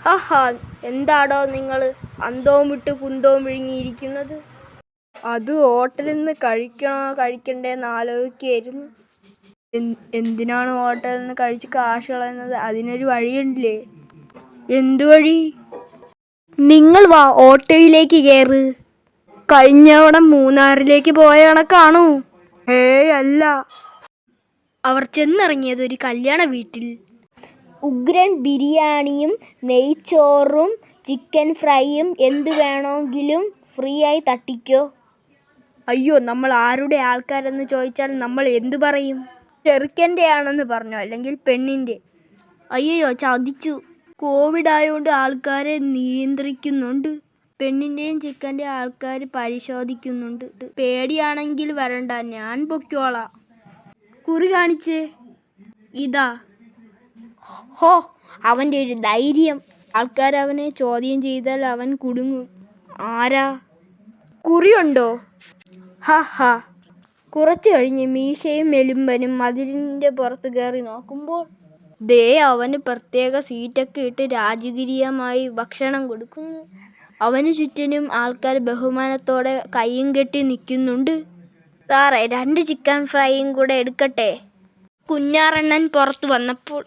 ഹഹാ, എന്താടോ നിങ്ങൾ അന്തവും വിട്ട് കുന്തവും വിഴുങ്ങിയിരിക്കുന്നത്? അത് ഹോട്ടലിൽ നിന്ന് കഴിക്കണോ കഴിക്കണ്ടേന്ന് ആലോചിക്കുകയായിരുന്നു. എന്തിനാണ് ഹോട്ടലിൽ നിന്ന് കഴിച്ച് കാശ് കളയുന്നത്? അതിനൊരു വഴിയുണ്ടില്ലേ? എന്തു വഴി? നിങ്ങൾ വാ, ഓട്ടോയിലേക്ക് കയറ്. കഴിഞ്ഞവണ മൂന്നാറിലേക്ക് പോയ കണക്കാണോ? അല്ല. അവർ ചെന്നിറങ്ങിയത് ഒരു കല്യാണ വീട്ടിൽ. ഉഗ്രൻ ബിരിയാണിയും നെയ്ച്ചോറും ചിക്കൻ ഫ്രൈയും എന്തു വേണമെങ്കിലും ഫ്രീ ആയി തട്ടിക്കോ. അയ്യോ, നമ്മൾ ആരുടെ ആൾക്കാരെന്ന് ചോദിച്ചാൽ നമ്മൾ എന്തു പറയും? ചെറുക്കൻ്റെ ആണെന്ന് പറഞ്ഞോ, അല്ലെങ്കിൽ പെണ്ണിൻ്റെ. അയ്യോ, ചതിച്ചു. കോവിഡ് ആയതുകൊണ്ട് ആൾക്കാരെ നിയന്ത്രിക്കുന്നുണ്ട്. പെണ്ണിൻ്റെയും ചിക്കൻ്റെ ആൾക്കാർ പരിശോധിക്കുന്നുണ്ട്. പേടിയാണെങ്കിൽ വരണ്ട, ഞാൻ പൊക്കോളാം. കുറി കാണിച്ചേ. ഇതാ. ഹോ, അവൻ്റെ ഒരു ധൈര്യം! ആൾക്കാർ അവനെ ചോദ്യം ചെയ്താൽ അവൻ കുടുങ്ങും. ആരാ? കുറിയുണ്ടോ? ഹാ. കുറച്ചു കഴിഞ്ഞ് മീശയും എലുമ്പനും മതിലിൻ്റെ പുറത്ത് കയറി നോക്കുമ്പോൾ ദേ അവന് പ്രത്യേക സീറ്റൊക്കെ ഇട്ട് രാജകീയമായി ഭക്ഷണം കൊടുക്കുന്നു. അവന് ചുറ്റിനും ആൾക്കാർ ബഹുമാനത്തോടെ കയ്യും കെട്ടി നിൽക്കുന്നുണ്ട്. സാറേ, 2 ചിക്കൻ ഫ്രൈയും കൂടെ എടുക്കട്ടെ? കുഞ്ഞാറണ്ണൻ പുറത്തു വന്നപ്പോൾ.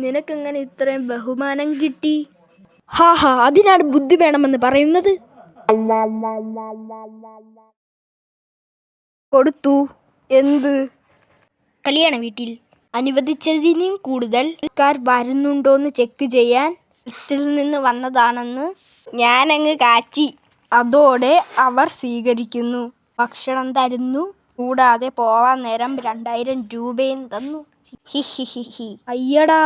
നിനക്കെങ്ങനെ ഇത്രയും ബഹുമാനം കിട്ടി? ഹാ, അതിനാണ് ബുദ്ധി വേണമെന്ന് പറയുന്നത്. കൊടുത്തു. എന്ത്? കല്യാണ വീട്ടിൽ അനുവദിച്ചതിനും കൂടുതൽ ആൾക്കാർ വരുന്നുണ്ടോന്ന് ചെക്ക് ചെയ്യാൻ ൽ നിന്ന് വന്നതാണെന്ന് ഞാനങ്ങ് കാച്ചി. അതോടെ അവർ സ്വീകരിക്കുന്നു, ഭക്ഷണം തരുന്നു, കൂടാതെ പോവാൻ നേരം 2000 രൂപയും തന്നു. അയ്യടാ.